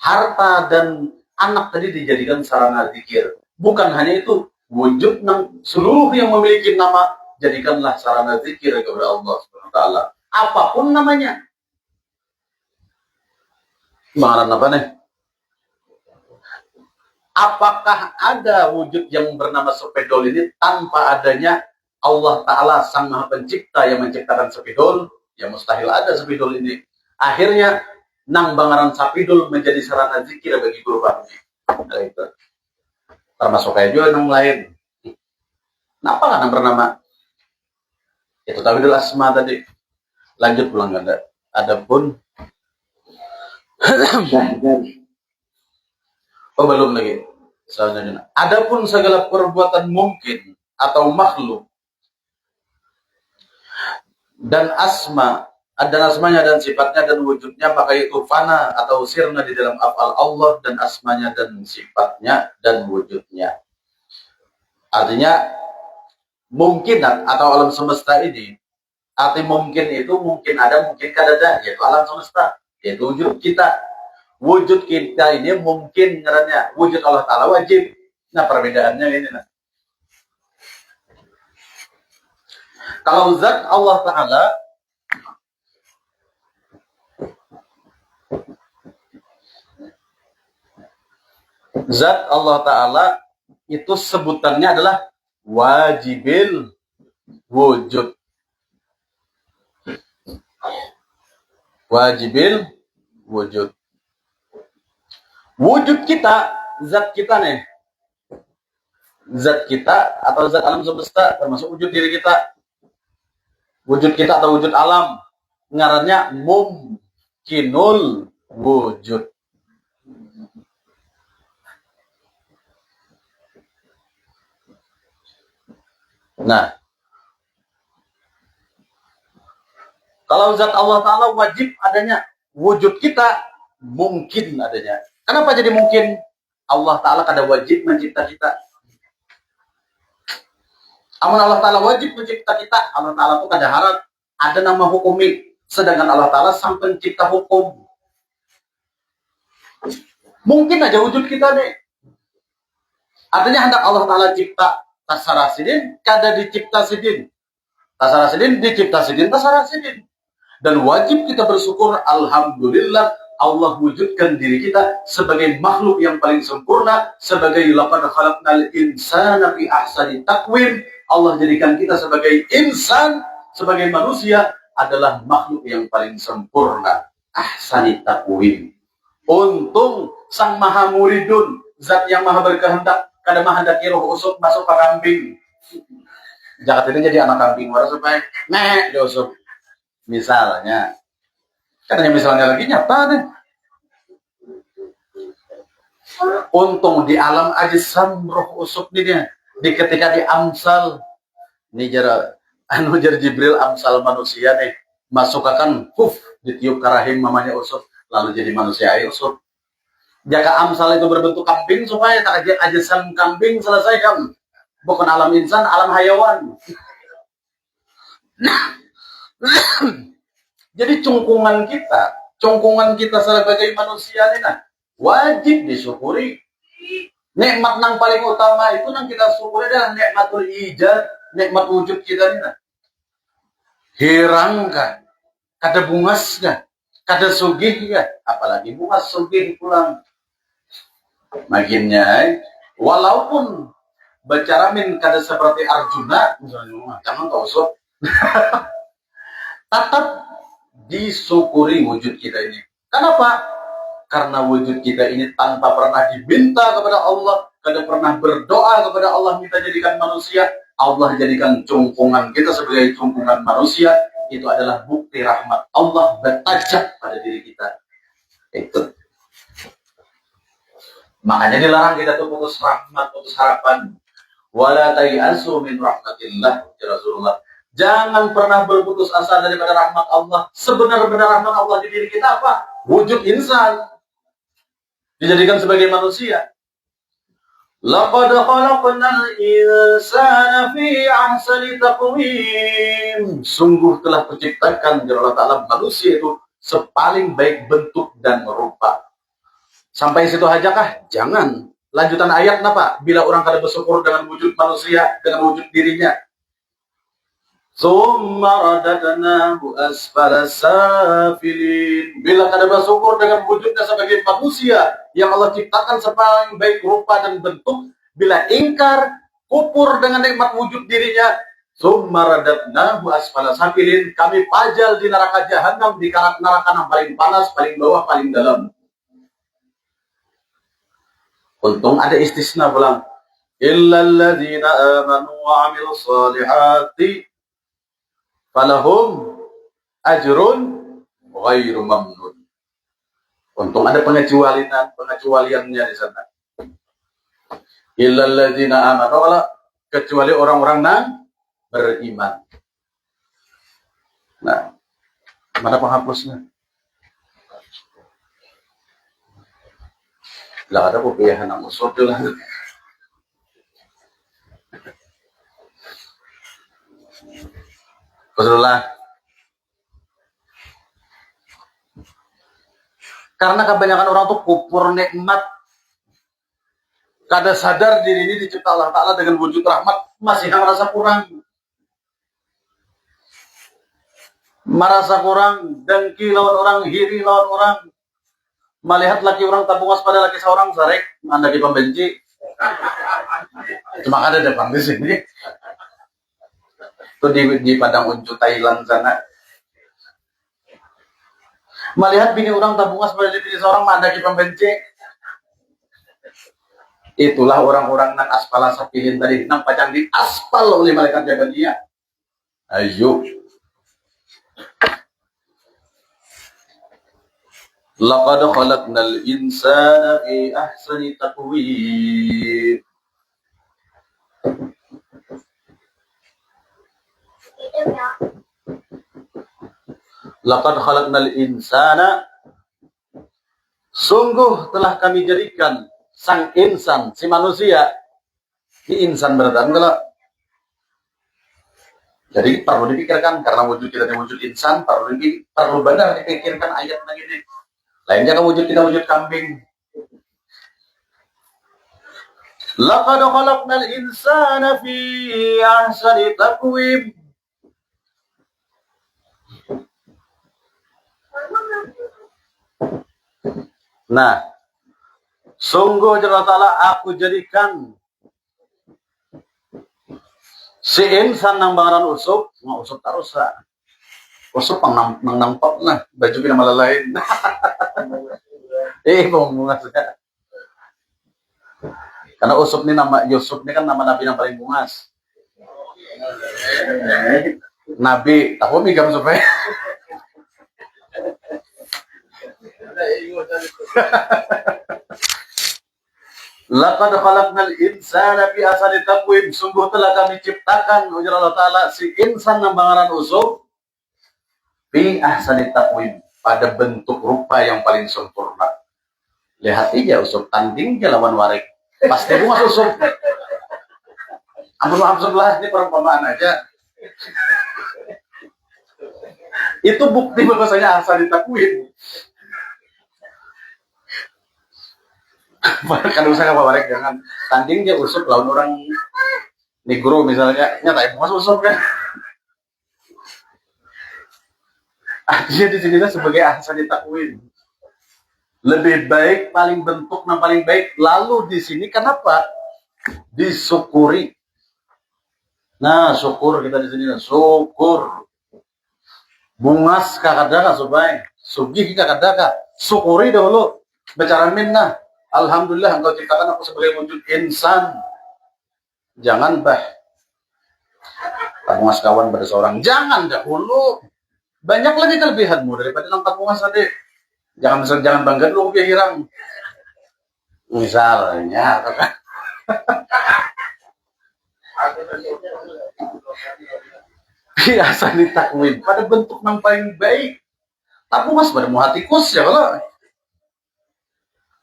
Harta dan anak tadi dijadikan sarana zikir. Bukan hanya itu, wujud seluruh yang memiliki nama, jadikanlah sarana zikir kepada Allah SWT. Apapun namanya. Mengarang apa nih? Apakah ada wujud yang bernama sepedol ini tanpa adanya Allah Ta'ala Sang Maha Pencipta yang menciptakan sepidol? Ya mustahil ada sepidol ini. Akhirnya nang bangaran sapidol menjadi sarana zikir bagi guru kami. Nah, itu. Termasuk kayak juga nang lain. Kenapa nggak nang bernama? Itu tauhidul asma tadi. Lanjut pulang ganda. Adapun oh belum lagi. Adapun segala perbuatan mungkin atau makhluk dan asmanya dan sifatnya dan wujudnya, maka itu fana atau sirna di dalam af'al Allah dan asmanya dan sifatnya dan wujudnya. Artinya mungkinat atau alam semesta ini, arti mungkin itu mungkin ada, mungkin kada, yaitu alam semesta, yaitu wujud kita. Wujud kita ini mungkin ngarannya, wujud Allah Ta'ala wajib. Nah, perbedaannya ini. Nah. Kalau zat Allah Ta'ala, zat Allah Ta'ala itu sebutannya adalah wajibil wujud. Wajibil wujud. Wujud kita, zat kita nih. Zat kita atau zat alam semesta, termasuk wujud diri kita. Wujud kita atau wujud alam. Ngarannya mumkinul wujud. Nah, kalau zat Allah Ta'ala wajib adanya, wujud kita mungkin adanya. Kenapa jadi mungkin? Allah Ta'ala kada wajib mencipta kita. Amun Allah Ta'ala wajib mencipta kita, Allah Ta'ala itu kada harap ada nama hukumi. Sedangkan Allah Ta'ala sang pencipta hukum. Mungkin aja wujud kita nih. Artinya hendak Allah Ta'ala cipta tasarah sidin, kada dicipta sidin. Tasarah sidin, dicipta sidin, tasarah sidin. Dan wajib kita bersyukur, alhamdulillah, Allah wujudkan diri kita sebagai makhluk yang paling sempurna, sebagai laqad khalaqnal insana fi ahsani taqwim. Allah jadikan kita sebagai insan, sebagai manusia adalah makhluk yang paling sempurna. Ahsani taqwim. Untung sang maha muridun, zat yang maha berkehendak, kada menghendaki roh usuk masuk ke kambing. Jakat itu jadi anak kambing, waras supaya diusuk. Misalnya, katanya misalnya lagi nyata deh. Untung di alam ajsam roh usuk ini di ketika di amsal ini jar Jibril amsal manusia nih masuk akan ditiup ke rahim mamanya usuk lalu jadi manusia usuk. Jika amsal itu berbentuk kambing supaya tak ajsam kambing selesaikan, bukan alam insan, alam hayawan. Jadi cungkungan kita sebagai manusia ini nah, wajib disyukuri. Nikmat yang paling utama itu yang kita syukuri adalah nikmatul ijad, nikmat wujud kita ini nah. Hirang kan, kada bungas kan, kada sugih kan, apalagi bungas sugih pulang. Makinnya, walaupun bicara min kada seperti Arjuna, misalnya, jangan kau usut. Tetap disyukuri wujud kita ini. Kenapa? Karena wujud kita ini tanpa pernah diminta kepada Allah, kada pernah berdoa kepada Allah minta jadikan manusia, Allah jadikan cungkungan kita sebagai cungkungan manusia, itu adalah bukti rahmat Allah bertajak pada diri kita. Itu. Makanya dilarang kita tuh putus rahmat, putus harapan. Wala tayasu min rahmatillah, Rasulullah. Jangan pernah berputus asa daripada rahmat Allah. Sebenar-benar rahmat Allah di diri kita apa? Wujud insan. Dijadikan sebagai manusia. Laqad khalaqnal insana fi ahsani taqwim. Sungguh telah menciptakan Allah Ta'ala manusia itu sepaling baik bentuk dan rupa. Sampai situ aja kah? Jangan. Lanjutan ayat apa? Bila orang kada bersyukur dengan wujud manusia, dengan wujud dirinya. Summa radadnahu asfala safilin. Bila kada bersyukur dengan wujudnya sebagai manusia yang Allah ciptakan sepaling baik rupa dan bentuk, bila ingkar, kupur dengan nikmat wujud dirinya, summa radadnahu asfala safilin, kami pajal di neraka jahanam, di neraka yang paling panas, paling bawah, paling dalam. Untung ada istisna pulang. Illal ladzina amanu wa 'amilus shalihati falahum ajrun ghairu mamnun. Untung ada pengecualiannya di sana. Illal ladzina amanu, kalau kecuali orang-orang yang beriman. Nah, mana penghapusnya? Lah ada pepiahan yang usul lah. Betul. Karena kebanyakan orang tuh kufur nikmat, kada sadar diri ini dicipta Allah Ta'ala dengan wujud rahmat, masih merasa kurang, dengki lawan orang, hiri lawan orang, melihat laki orang tak puas pada laki seorang, sarek, anda di pembenci, cuma ada depan di sini, itu di padang unjuk Thailand sana. Melihat bini orang tak puas pada bini seorang, anda di pembenci. Itulah orang-orang nang aspala sapilin tadi, nang pacang di aspal oleh malaikat jaga dia. Ayo. Laqad khalaqnal insana fi ahsani taqwim. Laqad khalaqnal insana, sungguh telah kami jadikan sang insan, si manusia, si insan beneran enggak. Jadi perlu dipikirkan, karena wujud kita wujud insan, perlu benar dipikirkan ayat begini. Lainnya kan wujud kita wujud kambing. Laqad khalaqnal insana fi ahsani taqwim. Nah, sungguh Allah Ta'ala aku jadikan si insan nang bangaran usuk, mau usuk terus lah. Usuk pang nampak lah, baju kita malah lain. Bungas ya. Karena usuk ini nama Yusuf ini kan nama Nabi yang paling bungas. Nabi, tahu migam supaya. Laqad khalaqnal insana fi ahsani taqwim, sungguh telah kami ciptakan ujar Allah Ta'ala si insan yang bangaran usuk fi ahsani taqwim, pada bentuk rupa yang paling sempurna. Lihat aja usuk tanding lawan warik, pasti bungas usuk. Ampun lah, ini perumpamaan aja. Itu bukti bahwasanya ahsani taqwim. Kan usaha apa barek, jangan tanding dia usuk lawan orang negro misalnya, nyata bungas usuk kan. Dia di sini sebagai ahsani taqwim, lebih baik, paling bentuk yang paling baik. Lalu di sini kenapa disyukuri? Nah, syukur kita di sini, syukur. Bungas kakadaka supaya sugih kakadaka, syukuri dahulu, bicara minnah. Alhamdulillah engkau ciptakan aku sebagai wujud insan. Jangan bungas kawan pada seorang, jangan dahulu. Banyak lagi kelebihanmu daripada langkah bungas tadi. Jangan bangga dulu ke hirang. Misalnya, kan? Biasa ditakwin pada bentuk yang paling baik. Tak bungas pada muhatikus ya kalau.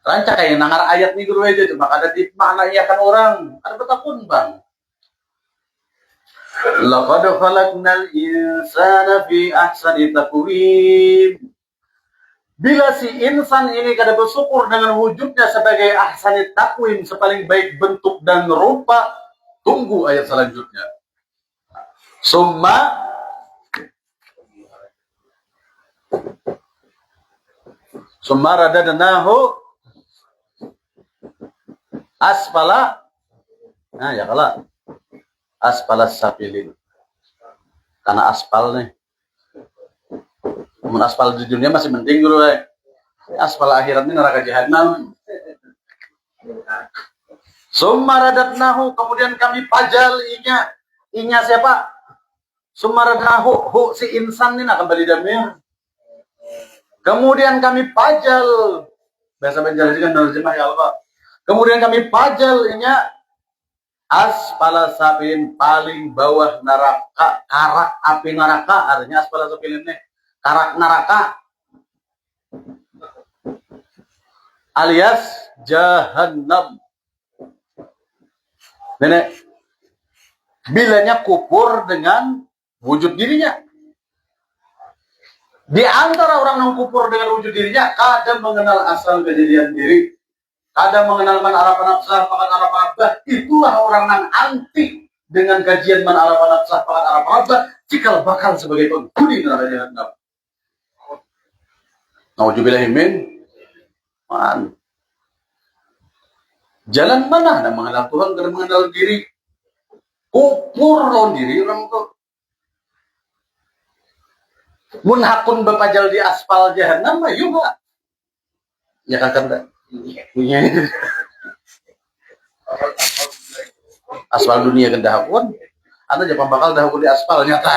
Rancak kayak nangar ayat nih dulu aja, cuma ada di mana iakan orang. Ada betakun bang. Laqad khalaqnal insana fi ahsani taqwim. Bila si insan ini kada bersyukur dengan wujudnya sebagai ahsani taqwim, sepaling baik bentuk dan rupa, tunggu ayat selanjutnya. Summa radadnahu asfala. Nah ya kalah aspala safilin, karena aspal nih. Namun aspal di dunia masih penting dulu aspal akhirat ini neraka jahanam. Summa radadnahu, kemudian kami pajal inya siapa? Summa radadnahu, si insan ini akan kembali damir. Kemudian kami pajal, bahasa penjelasan terjemah ya Allah. Kemudian kami pajal inya Asfala safilin, paling bawah neraka, karak api neraka, artinya asfala safilin nih, karak neraka, alias jahannam. Nenek, bilanya kupur dengan wujud dirinya. Di antara orang yang kupur dengan wujud dirinya, kadang mengenal asal kejadian diri, kadang mengenal man arafa nafsah, pakat arafa rabbah. Itulah orang yang anti dengan kajian man arafa nafsah, pakat arafa rabbah, cikal bakal sebagai penghuni neraka jahannam. Nauzubillahi min. Jalan mana yang mengenal Tuhan dan mengenal diri? Kupur lawan diri orang itu. Mun hakun bapajal di aspal jahannam mah juga. Ya kakak dah. Aspal dunia kan dah hakun. Anda jangan bakal dah hakun di aspal nyata.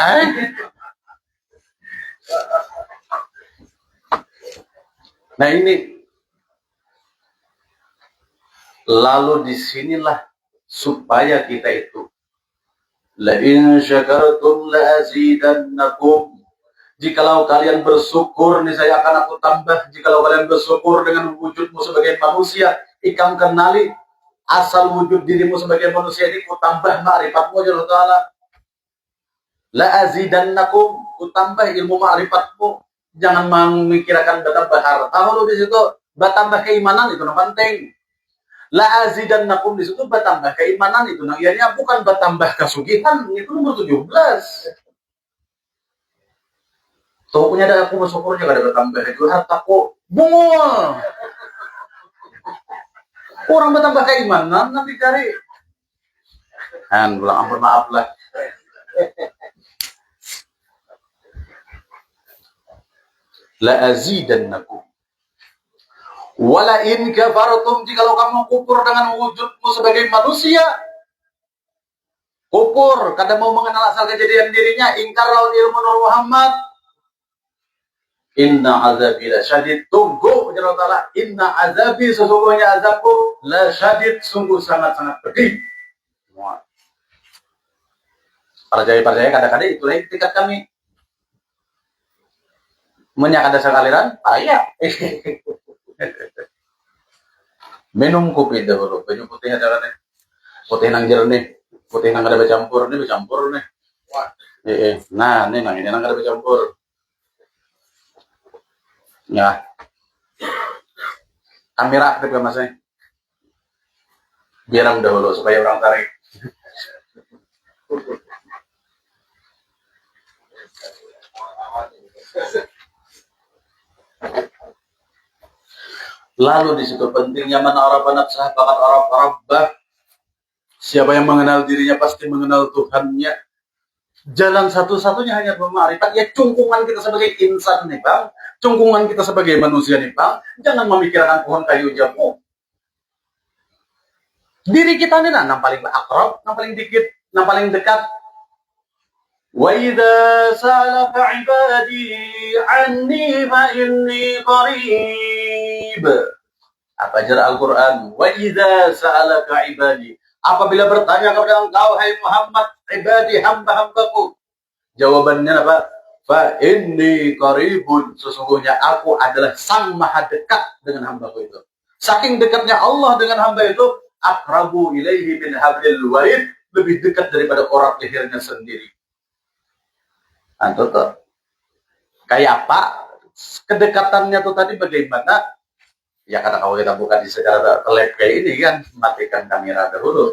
Nah ini. Lalu disinilah supaya kita itu la in syakartum la azidannakum. Jikalau kalian bersyukur, niscaya akan aku tambah. Jikalau kalian bersyukur dengan wujudmu sebagai manusia, ikam kenali asal wujud dirimu sebagai manusia ini, ku tambah ma'rifatmu ya Allah Ta'ala. La azidannakum, ku tambah ilmu ma'rifatmu. Jangan memikirkan bertambah harta. Lalu di situ bertambah keimanan, itu yang penting. La azidannakum, di situ bertambah keimanan, itu nah ianya bukan bertambah kesugihan, itu nomor 17. Tuh punya ada aku bersyukurnya gak ada bertambah itu hartaku bungul. Orang bertambah keimanan nanti cari. Han bilang ampun maaf lah. La azidannakum. Wala in kafartum, jikalau kamu kufur dengan wujudmu sebagai manusia, kufur, kadang mau mengenal asal kejadian dirinya, ingkar lawan ilmu Nur Muhammad, inna azabi la syadid, tunggu Allah Ta'ala, inna azabi, sesungguhnya azabku la syadid, sungguh sangat-sangat pedih. Percaya kadang-kadang itulah tingkat kami. Menyakan dasar aliran, ayah. Minum kopi dahulu, baju putihnya caranya, putih nang jernih, putih nang ada bercampur nih. Nah, ini nang ini nang ada bercampur. Ya, kamera aktif masnya, biar dahulu supaya orang tarik. Lalu di situ pentingnya man arafa nafsah faqad arafa rabbah. Siapa yang mengenal dirinya pasti mengenal Tuhannya. Jalan satu-satunya hanya bermakrifat. Ya cungkungan kita sebagai insan nih bang, cungkungan kita sebagai manusia nih bang. Jangan memikirkan pohon kayu jamu. Diri kita nih yang paling akrab, yang paling dikit, yang paling dekat. Wa idza sa'alaka 'ibadi 'anni fa inni qarib. Apa jar Al-Qur'an? Wa idza sa'alaka 'ibadi. Apabila bertanya kepada engkau hai Muhammad, ibadi hamba-hambaku. Jawabannya apa? Fa inni qaribun. Sesungguhnya aku adalah sang maha dekat dengan hambaku itu. Saking dekatnya Allah dengan hamba itu, aqrabu ilaihi min hablil warid, lebih dekat daripada korat lehernya sendiri. Antum tuh kayak apa kedekatannya tuh tadi bagaimana? Ya karena kalau kita buka di secara live kayak ini kan, matikan kamera dahulu.